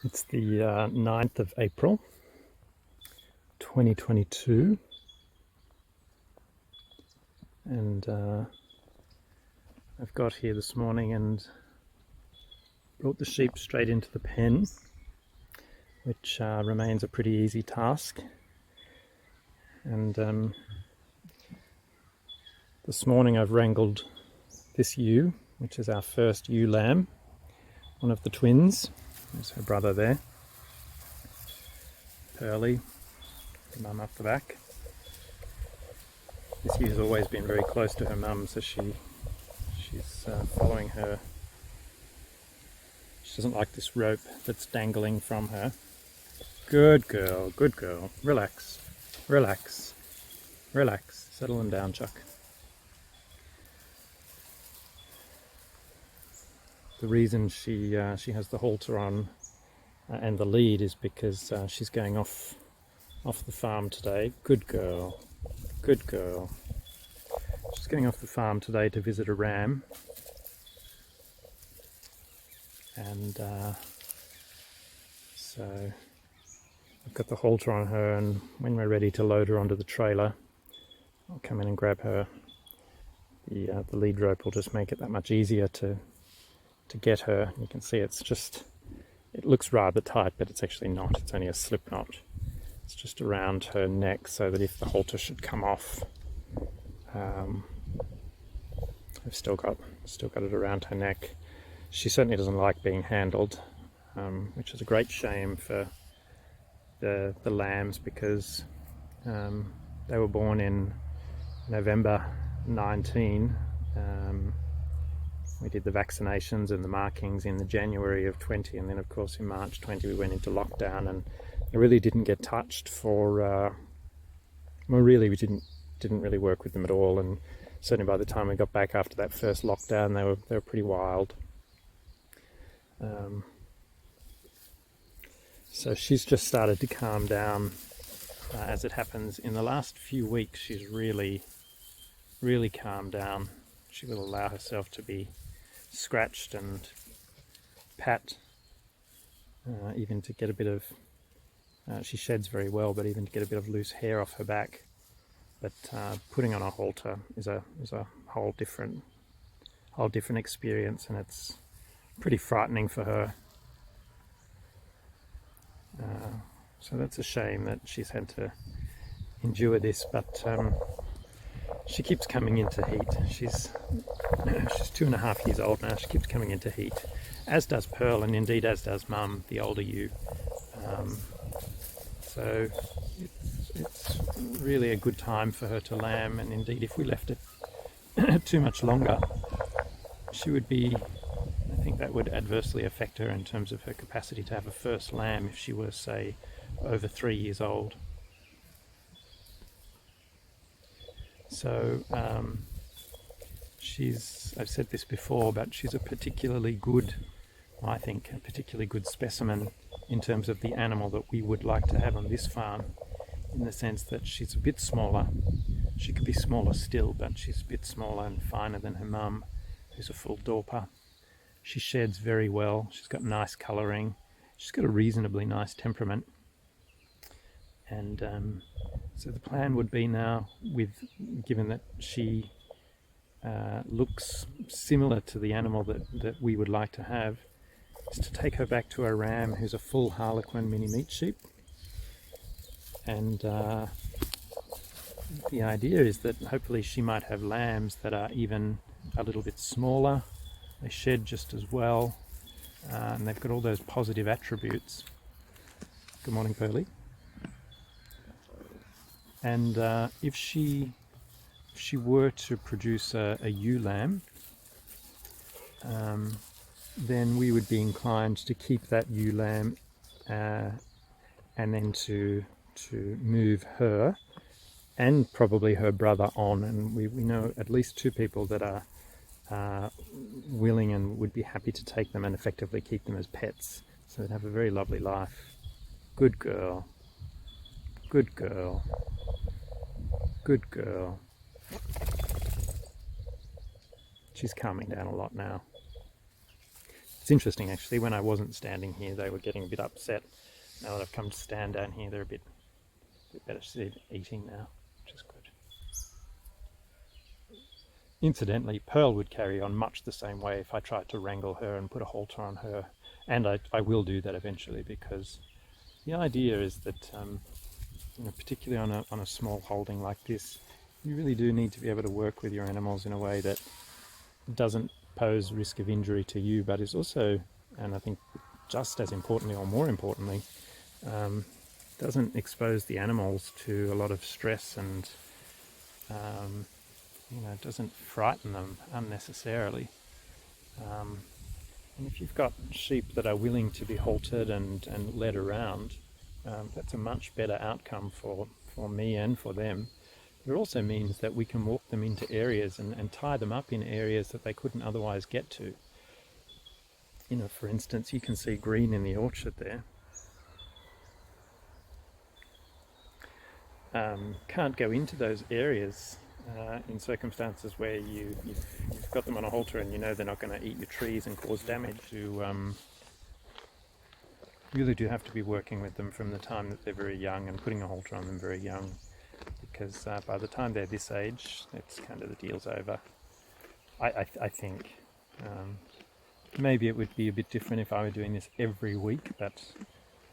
It's the 9th of April 2022, and I've got here this morning and brought the sheep straight into the pen, which remains a pretty easy task. And this morning I've wrangled this ewe, which is our first ewe lamb, one of the twins. There's her brother there, Pearly, the mum up the back. This ewe's always been very close to her mum, so she's following her. She doesn't like this rope that's dangling from her. Good girl, good girl. Relax, relax, relax. Settle them down, Chuck. The reason she has the halter on and the lead is because she's going off the farm today. Good girl, good girl. She's going off the farm today to visit a ram, and so I've got the halter on her, and when we're ready to load her onto the trailer, I'll come in and grab her. The lead rope will just make it that much easier to get her. You can see it looks rather tight, but it's actually not. It's only a slip knot. It's just around her neck, so that if the halter should come off, I've still got it around her neck. She certainly doesn't like being handled, which is a great shame for the lambs, because they were born in November 19. We did the vaccinations and the markings in the January of 20, and then of course in March 20 we went into lockdown, and they really didn't get touched for we didn't really work with them at all, and certainly by the time we got back after that first lockdown they were pretty wild. So she's just started to calm down. As it happens, in the last few weeks she's really calmed down. She will allow herself to be scratched and pat, even to get a bit of, she sheds very well, but even to get a bit of loose hair off her back. But putting on a halter is a whole different experience, and it's pretty frightening for her. So that's a shame that she's had to endure this, but she keeps coming into heat. She's 2.5 years old now. She keeps coming into heat, as does Pearl, and indeed as does Mum, the older ewe. So it's really a good time for her to lamb, and indeed if we left it too much longer, she would be, I think that would adversely affect her in terms of her capacity to have a first lamb if she were, say, over 3 years old. So I've said this before, but she's a particularly good specimen in terms of the animal that we would like to have on this farm, in the sense that she's a bit smaller. She could be smaller still, but she's a bit smaller and finer than her mum, who's a full dorper. She sheds very well. She's got nice colouring. She's got a reasonably nice temperament. And so the plan would be now, given that she looks similar to the animal that we would like to have, is to take her back to a ram who's a full Harlequin mini meat sheep. And the idea is that hopefully she might have lambs that are even a little bit smaller. They shed just as well, and they've got all those positive attributes. Good morning, Pearly. And if she were to produce a ewe lamb, then we would be inclined to keep that ewe lamb, and then to move her and probably her brother on. And we know at least 2 people that are willing and would be happy to take them and effectively keep them as pets, so they'd have a very lovely life. Good girl, good girl, good girl. She's calming down a lot now. It's interesting actually, when I wasn't standing here they were getting a bit upset. Now that I've come to stand down here, they're a bit better eating now, which is good. Incidentally, Pearl would carry on much the same way if I tried to wrangle her and put a halter on her, and I will do that eventually, because the idea is that you know, particularly on a small holding like this, you really do need to be able to work with your animals in a way that doesn't pose risk of injury to you, but is also, and I think just as importantly or more importantly, doesn't expose the animals to a lot of stress and you know, doesn't frighten them unnecessarily. And if you've got sheep that are willing to be haltered and led around, that's a much better outcome for me and for them. It also means that we can walk them into areas and tie them up in areas that they couldn't otherwise get to. You know, for instance, you can see green in the orchard there. Can't go into those areas in circumstances where you've got them on a halter and you know they're not going to eat your trees and cause damage. You really do have to be working with them from the time that they're very young and putting a halter on them very young, because by the time they're this age, it's kind of the deal's over. I think maybe it would be a bit different if I were doing this every week, but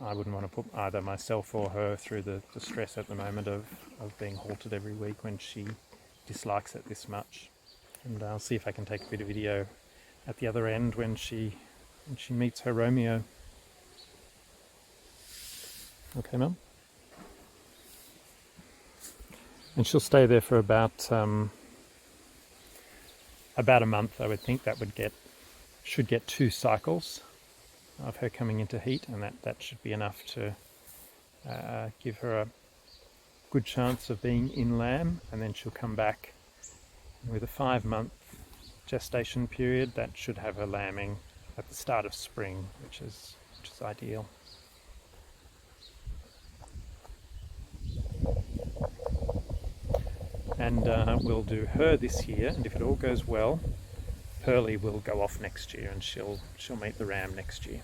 I wouldn't want to put either myself or her through the stress at the moment of being haltered every week when she dislikes it this much. And I'll see if I can take a bit of video at the other end when she meets her Romeo. Okay, Mum? And she'll stay there for about a month, I would think. That should get 2 cycles of her coming into heat, and that should be enough to give her a good chance of being in lamb, and then she'll come back with a 5-month gestation period. That should have her lambing at the start of spring, which is ideal. And we'll do her this year, and if it all goes well, Pearlie will go off next year and she'll meet the ram next year.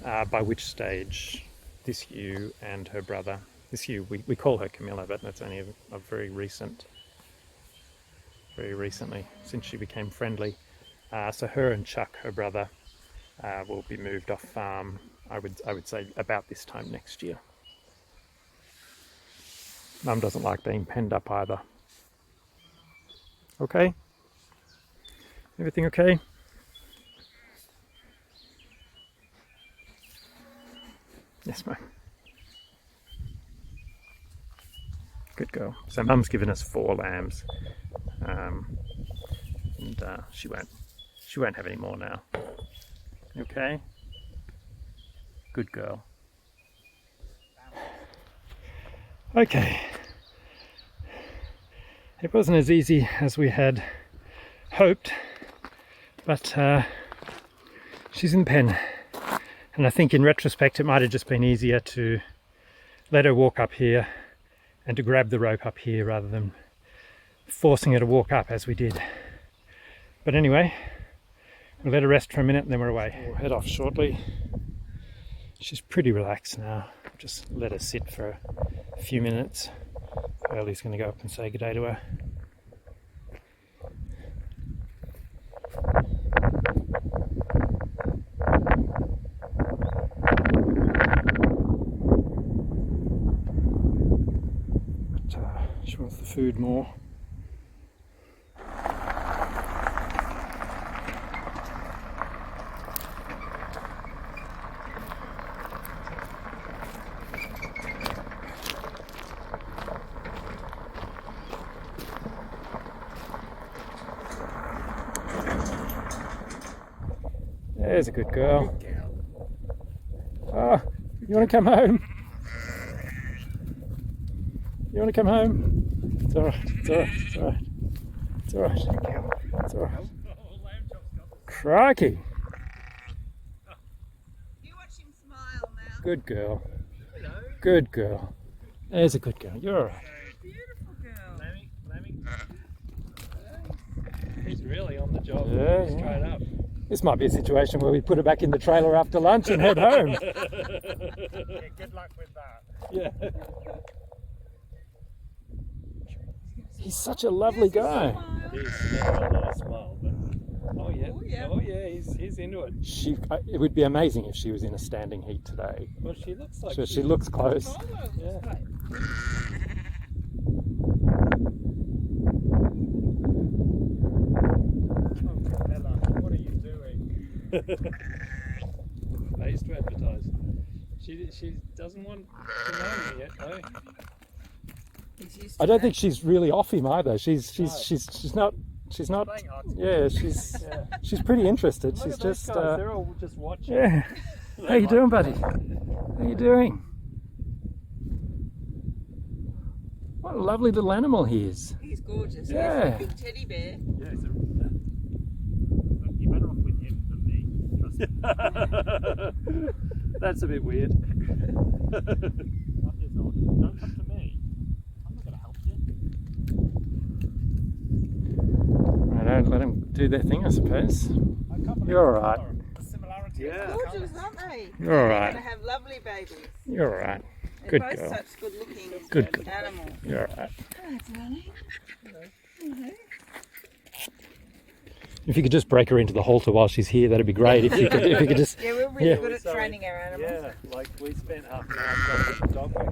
By which stage this ewe and her brother, this ewe we call her Camilla, but that's only a very recently, since she became friendly. So her and Chuck, her brother, will be moved off farm, I would say about this time next year. Mum doesn't like being penned up either. Okay? Everything okay? Yes, Mum. Good girl. So Mum's given us 4 lambs, and she won't have any more now. Okay? Good girl. Okay. It wasn't as easy as we had hoped, but she's in the pen, and I think in retrospect it might have just been easier to let her walk up here and to grab the rope up here rather than forcing her to walk up as we did. But anyway, we'll let her rest for a minute and then we're away. We'll head off shortly. She's pretty relaxed now. Just let her sit for a few minutes. Pearlie's going to go up and say good day to her. But she wants the food more. There's a good girl. Oh, you want to come home? You want to come home? It's alright, it's alright, it's alright. It's alright. It's alright. Crikey. You watch him smile now. Good girl. Good girl. There's a good girl. You're alright. Beautiful girl. Lammy. He's really on the job. Yeah, Straight up. This might be a situation where we put her back in the trailer after lunch and head home. Yeah, good luck with that. Yeah. He's such a lovely guy. He's never a nice smile, but Oh, yeah. he's into it. It would be amazing if she was in a standing heat today. Well, she looks like So she looks close. Yeah. Oh, Camilla, what are you doing? I used to advertise. She doesn't want to know me yet, though. I don't think she's really off him either. She's not. Playing hard to Yeah, she's pretty interested. Look She's at those just. guys, they're all just watching. Yeah. How you doing, buddy? How you doing? What a lovely little animal he is. He's gorgeous. Yeah. He's a big teddy bear. Yeah, you're better off with him than me. Trust me. That's a bit weird. That is odd. Don't come to me. I'm not going to help you. I don't let them do their thing, I suppose. I can't believe You're all right. the similarity. They're gorgeous, aren't they? You're all They're right. going to have lovely babies. You're all right. They're Good both girl. such good-looking Good girl. animals. You're all right. Hello, darling. Hello. If you could just break her into the halter while she's here, that'd be great. If you could just. Yeah, we're really Yeah. good at training our animals. Yeah, like we spent half an hour trying to get the dog back.